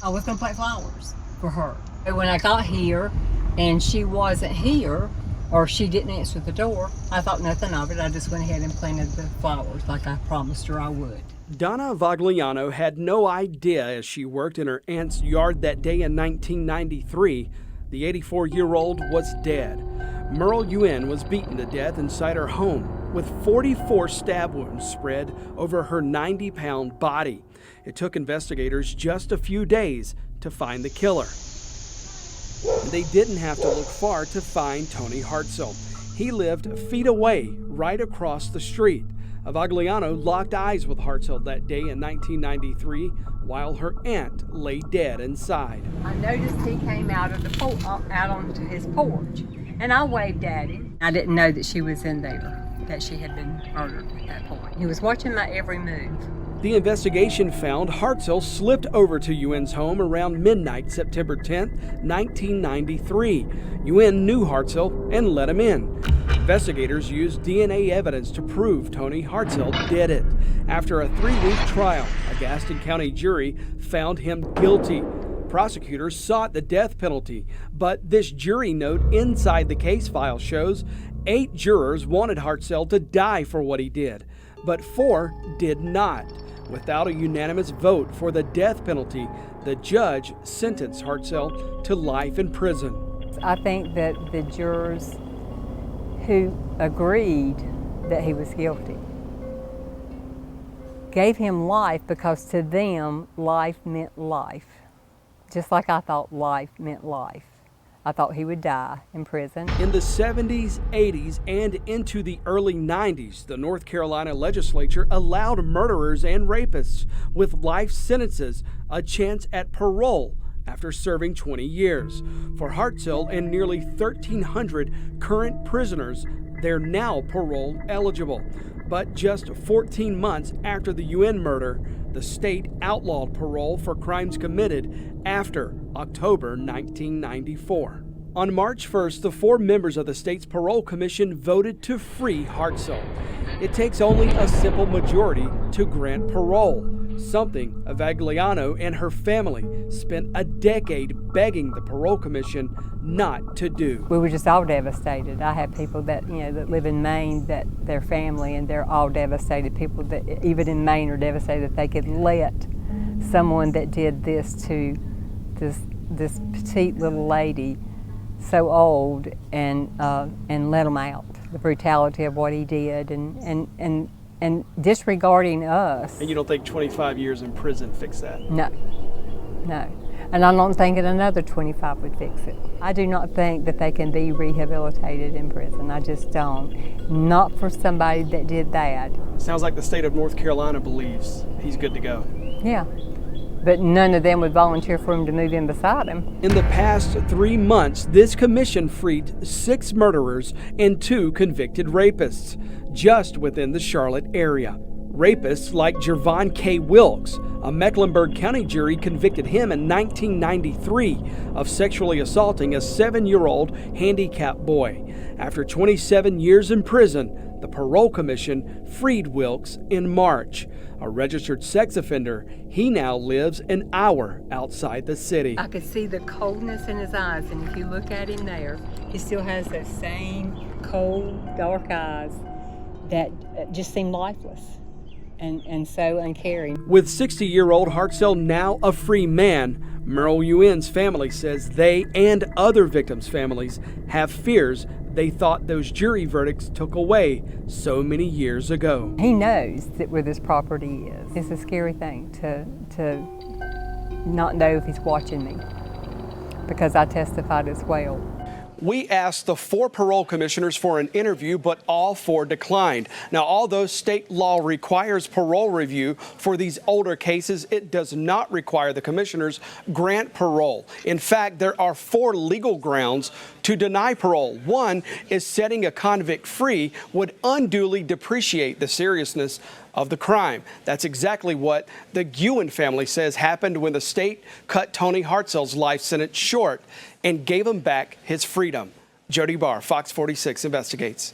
I was going to plant flowers for her. And when I got here and she wasn't here, or she didn't answer the door, I thought nothing of it. I just went ahead and planted the flowers like I promised her I would. Donna Vagliano had no idea as she worked in her aunt's yard that day in 1993, the 84-year-old was dead. Merle Yuen was beaten to death inside her home with 44 stab wounds spread over her 90-pound body. It took investigators just a few days to find the killer. They didn't have to look far to find Tony Hartzell. He lived feet away, right across the street. Vagliano locked eyes with Hartzell that day in 1993 while her aunt lay dead inside. I noticed he came out of the out onto his porch, and I waved at him. I didn't know that she was in there, that she had been murdered at that point. He was watching my every move. The investigation found Hartzell slipped over to Yuen's home around midnight, September 10, 1993. Yuen knew Hartzell and let him in. Investigators used DNA evidence to prove Tony Hartzell did it. After a 3-week trial, a Gaston County jury found him guilty. Prosecutors sought the death penalty, but this jury note inside the case file shows 8 jurors wanted Hartzell to die for what he did, but 4 did not. Without a unanimous vote for the death penalty, the judge sentenced Hartzell to life in prison. I think that the jurors who agreed that he was guilty gave him life because to them, life meant life. Just like I thought life meant life. I thought he would die in prison. In the 70s, 80s, and into the early 90s, the North Carolina legislature allowed murderers and rapists with life sentences a chance at parole after serving 20 years. For Hartzell and nearly 1,300 current prisoners, they're now parole eligible. But just 14 months after the Yuen murder, the state outlawed parole for crimes committed after October 1994. On March 1st, the 4 members of the state's parole commission voted to free Hartzell. It takes only a simple majority to grant parole, something Vagliano and her family spent a decade begging the parole commission not to do. We were just all devastated. I have people that that live in Maine, that their family, and they're all devastated. People that even in Maine are devastated that they could let someone that did this to this petite little lady, so old, and let them out. The brutality of what he did, and disregarding us. And you don't think 25 years in prison fixed that? No. And I don't think another 25 would fix it. I do not think that they can be rehabilitated in prison. I just don't. Not for somebody that did that. Sounds like the state of North Carolina believes he's good to go. Yeah. But none of them would volunteer for him to move in beside him. In the past 3 months, this commission freed 6 murderers and 2 convicted rapists just within the Charlotte area. Rapists like Jervon K. Wilkes, a Mecklenburg County jury convicted him in 1993 of sexually assaulting a 7-year-old handicapped boy. After 27 years in prison, the parole commission freed Wilkes in March. A registered sex offender, he now lives an hour outside the city. I could see the coldness in his eyes, and if you look at him there, he still has those same cold, dark eyes that just seem lifeless and so uncaring. With 60-year-old Hartzell now a free man, Merle Yuen's family says they and other victims' families have fears they thought those jury verdicts took away so many years ago. He knows that where this property is. It's a scary thing to not know if he's watching me, because I testified as well. We asked the 4 parole commissioners for an interview, but all 4 declined. Now, although state law requires parole review for these older cases, it does not require the commissioners grant parole. In fact, there are 4 legal grounds to deny parole. One is setting a convict free would unduly depreciate the seriousness of the crime. That's exactly what the Yuen family says happened when the state cut Tony Hartzell's life sentence short and gave him back his freedom. Jody Barr, Fox 46 investigates.